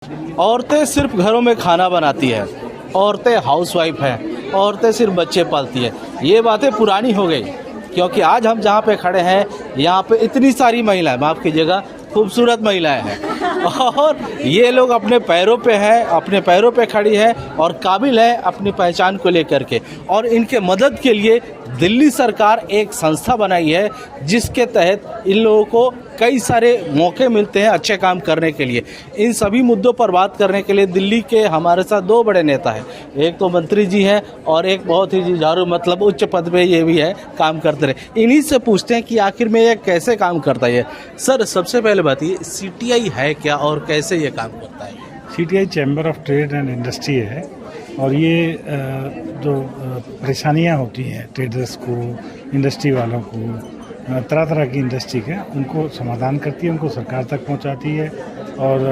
औरतें सिर्फ घरों में खाना बनाती है, औरतें हाउसवाइफ हैं, औरतें सिर्फ बच्चे पालती है। ये बातें पुरानी हो गई, क्योंकि आज हम जहाँ पे खड़े हैं यहाँ पे इतनी सारी महिलाएं, माफ़ कीजिएगा, खूबसूरत महिलाएं हैं और ये लोग अपने पैरों पे हैं, अपने पैरों पे खड़ी है और काबिल है अपनी पहचान को लेकर के। और इनके मदद के लिए दिल्ली सरकार एक संस्था बनाई है जिसके तहत इन लोगों को कई सारे मौके मिलते हैं अच्छे काम करने के लिए। इन सभी मुद्दों पर बात करने के लिए दिल्ली के हमारे साथ दो बड़े नेता हैं, एक तो मंत्री जी हैं और एक बहुत ही जुझारू, मतलब उच्च पद पे ये भी है, काम करते रहे। इन्हीं से पूछते हैं कि आखिर में ये कैसे काम करता है। सर, सबसे पहले बात ये, सीटीआई है क्या और कैसे ये काम करता है? CTI chamber of trade and industry है और ये जो परेशानियां होती हैं ट्रेडर्स को, इंडस्ट्री वालों को, तरह तरह की इंडस्ट्री के, उनको समाधान करती है, उनको सरकार तक पहुंचाती है। और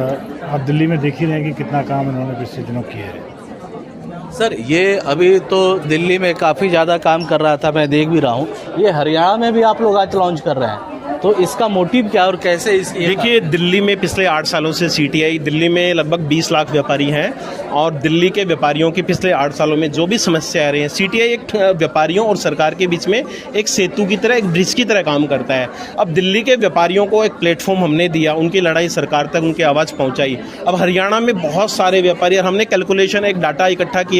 आप दिल्ली में देख ही रहे हैं कि कितना काम इन्होंने पिछले दिनों किया है। सर, ये अभी तो दिल्ली में काफ़ी ज़्यादा काम कर रहा था, मैं देख भी रहा हूँ। ये हरियाणा में भी आप लोग आज लॉन्च कर रहे हैं, तो इसका मोटिव क्या और कैसे देखिए, दिल्ली में पिछले 8 सालों से सीटीआई, दिल्ली में लगभग 20 लाख व्यापारी हैं और दिल्ली के व्यापारियों की पिछले 8 सालों में जो भी समस्या आ रही है, सीटीआई एक व्यापारियों और सरकार के बीच में एक सेतु की तरह, एक ब्रिज की तरह काम करता है। अब दिल्ली के व्यापारियों को एक प्लेटफॉर्म हमने दिया, उनकी लड़ाई सरकार तक, उनकी आवाज़ पहुंचाई। अब हरियाणा में बहुत सारे व्यापारी, और हमने कैलकुलेशन, एक डाटा इकट्ठा किया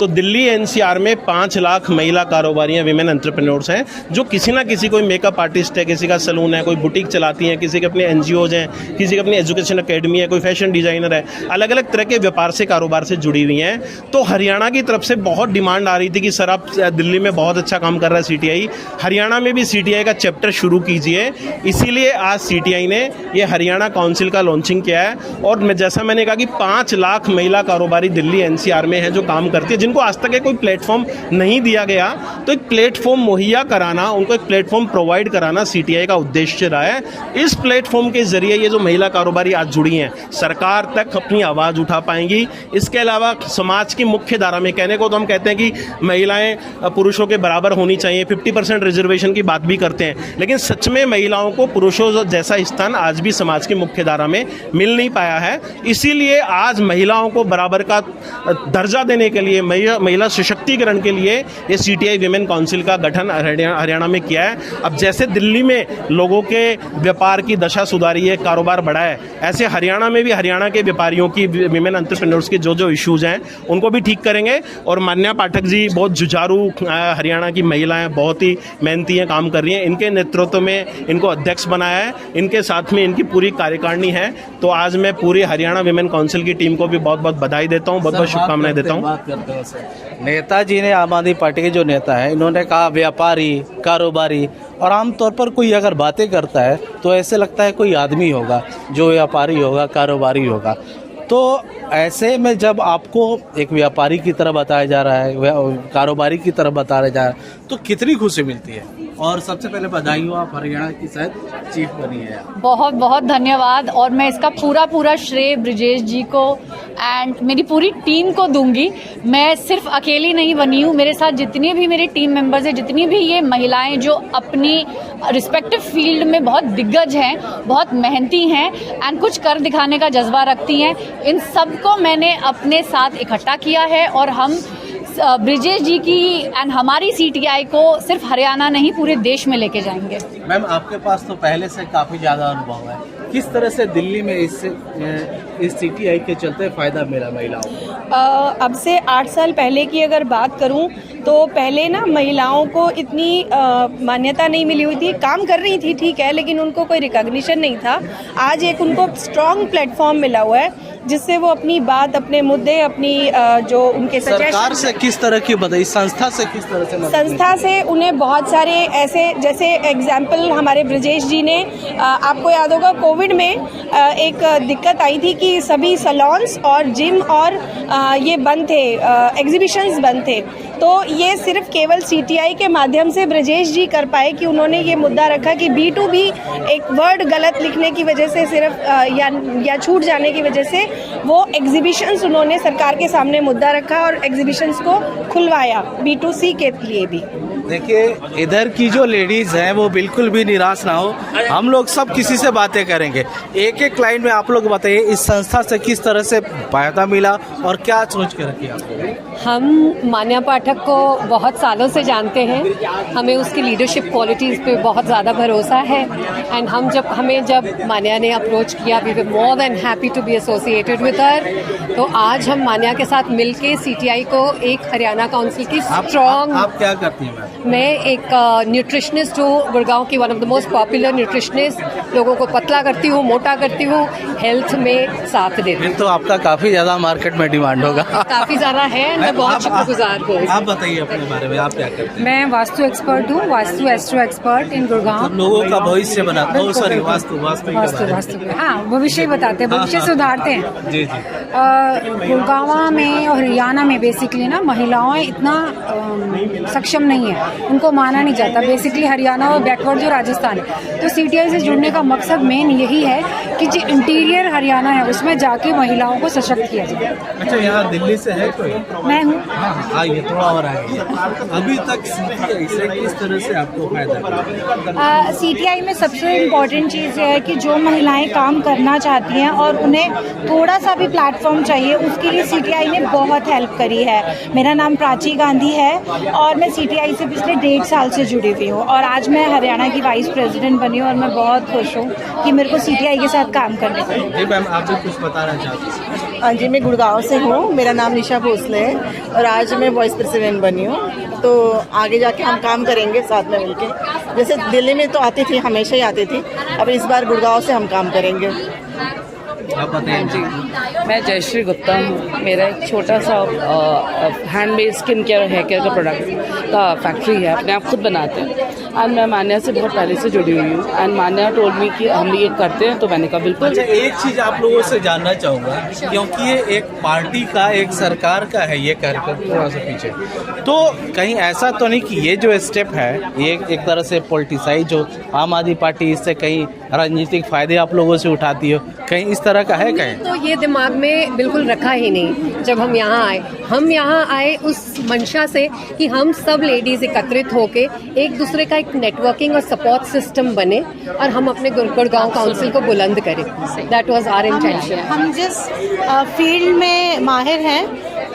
तो दिल्ली एनसीआर में 5 लाख महिला कारोबारियाँ, विमेन एंटरप्रेन्योर्स हैं, जो किसी ना किसी, कोई मेकअप आर्टिस्ट है, किसी का सलून है, कोई बुटीक चलाती हैं, किसी के अपने एनजीओज हैं, किसी के अपनी एजुकेशन एकेडमी है, कोई फैशन डिजाइनर है, अलग अलग तरह के व्यापार से, कारोबार से जुड़ी हुई हैं। तो हरियाणा की तरफ से बहुत डिमांड आ रही थी कि सर, आप दिल्ली में बहुत अच्छा काम कर रहा है सीटीआई, हरियाणा में भी सीटीआई का चैप्टर शुरू कीजिए। इसीलिए आज सीटीआई ने ये हरियाणा काउंसिल का लॉन्चिंग किया है। और जैसा मैंने कहा कि 5 लाख महिला कारोबारी दिल्ली एनसीआर में है जो काम करती है, जिनको आज तक कोई प्लेटफॉर्म नहीं दिया गया। तो एक प्लेटफॉर्म मुहैया कराना, उनको एक प्लेटफॉर्म प्रोवाइड कराना सीटीआई का उद्देश्य रहा है। इस प्लेटफॉर्म के जरिए ये जो महिला कारोबारी आज जुड़ी हैं, सरकार तक अपनी आवाज़ उठा पाएंगी। इसके अलावा समाज की मुख्य धारा में, कहने को तो हम कहते हैं कि महिलाएं पुरुषों के बराबर होनी चाहिए, 50% रिजर्वेशन की बात भी करते हैं, लेकिन सच में महिलाओं को पुरुषों जैसा स्थान आज भी समाज की मुख्य धारा में मिल नहीं पाया है। इसीलिए आज महिलाओं को बराबर का दर्जा देने के लिए, महिला सशक्तिकरण के लिए ये सीटीआई विमेन काउंसिल का गठन हरियाणा में किया है। अब जैसे दिल्ली में लोगों के व्यापार की दशा सुधारी है, कारोबार बढ़ा है, ऐसे हरियाणा में भी हरियाणा के व्यापारियों की, विमेन एंटरप्रेन्योर्स की जो इश्यूज हैं उनको भी ठीक करेंगे। और मान्या पाठक जी बहुत जुझारू, हरियाणा की महिलाएं बहुत ही मेहनती हैं, काम कर रही हैं, इनके नेतृत्व में इनको अध्यक्ष बनाया है, इनके साथ में इनकी पूरी कार्यकारिणी है। तो आज मैं पूरी हरियाणा विमेन काउंसिल की टीम को भी बहुत बहुत बधाई देता हूँ, बहुत बहुत शुभकामनाएं देता हूँ। नेताजी ने, आम आदमी पार्टी के जो नेता है, इन्होंने कहा व्यापारी, कारोबारी, और आमतौर पर कोई अगर बातें करता है तो ऐसे लगता है कोई आदमी होगा जो व्यापारी होगा, कारोबारी होगा। तो ऐसे में जब आपको एक व्यापारी की तरह बताया जा रहा है, कारोबारी की तरह बताया जा रहा है, तो कितनी खुशी मिलती है। और सबसे पहले बधाई हो, आप हरियाणा की शायद चीफ बनी है। बहुत बहुत धन्यवाद। और मैं इसका पूरा श्रेय ब्रिजेश जी को एंड मेरी पूरी टीम को दूंगी। मैं सिर्फ अकेली नहीं बनी हूँ, मेरे साथ जितनी भी मेरे टीम मेंबर्स हैं, जितनी भी ये महिलाएं जो अपनी रिस्पेक्टिव फील्ड में बहुत दिग्गज हैं, बहुत मेहनती हैं एंड कुछ कर दिखाने का जज्बा रखती हैं, इन सबको मैंने अपने साथ इकट्ठा किया है। और हम ब्रिजेश जी की एंड हमारी सीटीआई को सिर्फ हरियाणा नहीं, पूरे देश में लेके जाएंगे। मैम, आपके पास तो पहले से काफ़ी ज़्यादा अनुभव है, किस तरह से दिल्ली में इस सीटीआई के चलते फ़ायदा मिला महिलाओं को? अब से 8 साल पहले की अगर बात करूं तो पहले ना महिलाओं को इतनी मान्यता नहीं मिली हुई थी, काम कर रही थी ठीक है, लेकिन उनको कोई रिकॉग्निशन नहीं था। आज एक उनको स्ट्रॉन्ग प्लेटफॉर्म मिला हुआ है जिससे वो अपनी बात, अपने मुद्दे, अपनी जो उनके सरकार से किस तरह की बताइए, संस्था से किस तरह से? संस्था से उन्हें बहुत सारे ऐसे, जैसे एग्जाम्पल हमारे ब्रिजेश जी ने, आपको याद होगा कोविड में एक दिक्कत आई थी कि सभी सैलून्स और जिम और ये बंद थे, एग्जीबिशंस बंद थे। तो ये सिर्फ केवल सीटीआई के माध्यम से ब्रजेश जी कर पाए कि उन्होंने ये मुद्दा रखा कि B2B एक वर्ड गलत लिखने की वजह से सिर्फ या छूट जाने की वजह से वो एग्जीबिशंस उन्होंने सरकार के सामने मुद्दा रखा और एग्जीबिशंस को खुलवाया B2C के लिए भी। देखिए, इधर की जो लेडीज हैं वो बिल्कुल भी निराश ना हो। हम लोग सब किसी से बातें करेंगे। एक एक लाइन में आप लोग बताइए, इस संस्था से किस तरह से फायदा मिला और क्या सोच के रखी आप? हम मान्या पाठक को बहुत सालों से जानते हैं। हमें उसकी लीडरशिप क्वालिटीज़ पे बहुत ज़्यादा भरोसा है एंड हमें जब मान्या ने अप्रोच किया, we were more than happy to be associated with her. तो आज हम मान्या के साथ मिलके सीटीआई को एक हरियाणा काउंसिल की स्ट्रॉन्ग। आप क्या करती हैं मैम? मैं एक न्यूट्रिशनिस्ट हूँ, गुड़गांव की one of the most popular nutritionist. लोगों को पतला करती हूँ, मोटा करती हूँ, हेल्थ में साथ देती हूँ। तो आपका काफ़ी ज़्यादा मार्केट में डिमांड होगा। काफ़ी ज़्यादा है, मैं बहुत शुक्रगुजार हूँ। आप बताइए अपने बारे में, आप क्या करते हैं? मैं वास्तु एक्सपर्ट हूँ, vastu astro expert in Gurgaon. सब लोगों का भविष्य बनाते हैं। सॉरी, वास्तु हाँ, भविष्य ही बताते हैं, भविष्य सुधारते हैं। जी जी। गुड़गांव में और हरियाणा में बेसिकली ना महिलाएं इतना सक्षम नहीं है, उनको माना नहीं जाता। बेसिकली हरियाणा और बैकवर्ड जो राजस्थान है, तो सीटीआई से जुड़ने का मकसद मेन यही है कि जो इंटीरियर हरियाणा है उसमें जाके महिलाओं को सशक्त किया जाए। अच्छा, यहाँ दिल्ली से है कोई? मैं हूँ। आइए, थोड़ा और आइए। अभी तक सीटीआई से किस तरह से आपको फायदा? सीटीआई में सबसे इम्पोर्टेंट चीज़ ये है कि जो महिलाएं काम करना चाहती हैं और उन्हें थोड़ा सा भी प्लेटफॉर्म चाहिए, उसके लिए सीटीआई ने बहुत हेल्प करी है। मेरा नाम प्राची गांधी है और मैं सीटीआई से पिछले 1.5 साल से जुड़ी हुई हूँ और आज मैं हरियाणा की वाइस प्रेसिडेंट बनी हूँ और मैं बहुत खुश हूँ कि मेरे को सीटीआई के साथ काम करने को। जी मैम, आप भी कुछ बताना चाहते हैं? हाँ जी, मैं गुड़गांव से हूँ। मेरा नाम निशा भोसले है और आज मैं वाइस प्रेसिडेंट बनी हूँ। तो आगे जाके हम काम करेंगे साथ में मिलके। जैसे दिल्ली में तो आती थी, हमेशा ही आती थी, अब इस बार गुड़गांव से हम काम करेंगे। आप बताइए। जी, मैं जयश्री गुप्ता हूँ। मेरा एक छोटा सा हैंडमेड स्किन केयर और हेयर केयर का प्रोडक्ट का फैक्ट्री है, अपने आप खुद बनाते हैं। एंड मैं मान्या से बहुत पहले से जुड़ी हुई हूँ एंड मान्या टोल्ड मी कि हम ये करते हैं, तो मैंने कहा बिल्कुल। अच्छा, एक चीज़ आप लोगों से जानना चाहूँगा, क्योंकि ये एक पार्टी का, एक सरकार का है ये कार्यक्रम, थोड़ा सा पीछे, तो कहीं ऐसा तो नहीं कि ये जो स्टेप है ये एक तरह से पॉलिटिसाइज हो, आम आदमी पार्टी इससे कहीं राजनीतिक फायदे आप लोगों से उठाती हो, कहीं इस तरह का है कहीं? तो ये दिमाग में बिल्कुल रखा ही नहीं जब हम यहाँ आए। हम यहाँ आए उस मंशा से कि हम सब लेडीज एकत्रित होके एक दूसरे का एक नेटवर्किंग और सपोर्ट सिस्टम बने और हम अपने गुड़गांव काउंसिल को बुलंद करें। That was our intention. हम जिस फील्ड में माहिर हैं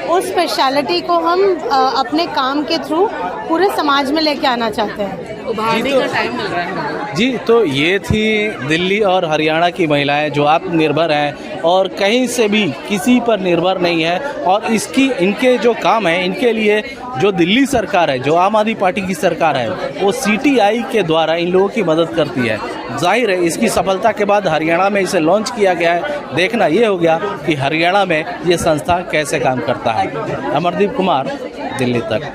उस स्पेशलिटी को हम अपने काम के थ्रू पूरे समाज में लेके आना चाहते हैं। उभारने का टाइम मिल रहा है जी। तो ये थी दिल्ली और हरियाणा की महिलाएं जो आत्मनिर्भर हैं और कहीं से भी किसी पर निर्भर नहीं है, और इनके जो काम है, इनके लिए जो दिल्ली सरकार है, जो आम आदमी पार्टी की सरकार है, वो सीटीआई के द्वारा इन लोगों की मदद करती है। जाहिर है इसकी सफलता के बाद हरियाणा में इसे लॉन्च किया गया है। देखना ये हो गया कि हरियाणा में ये संस्था कैसे काम करता है। अमरदीप कुमार, दिल्ली तक।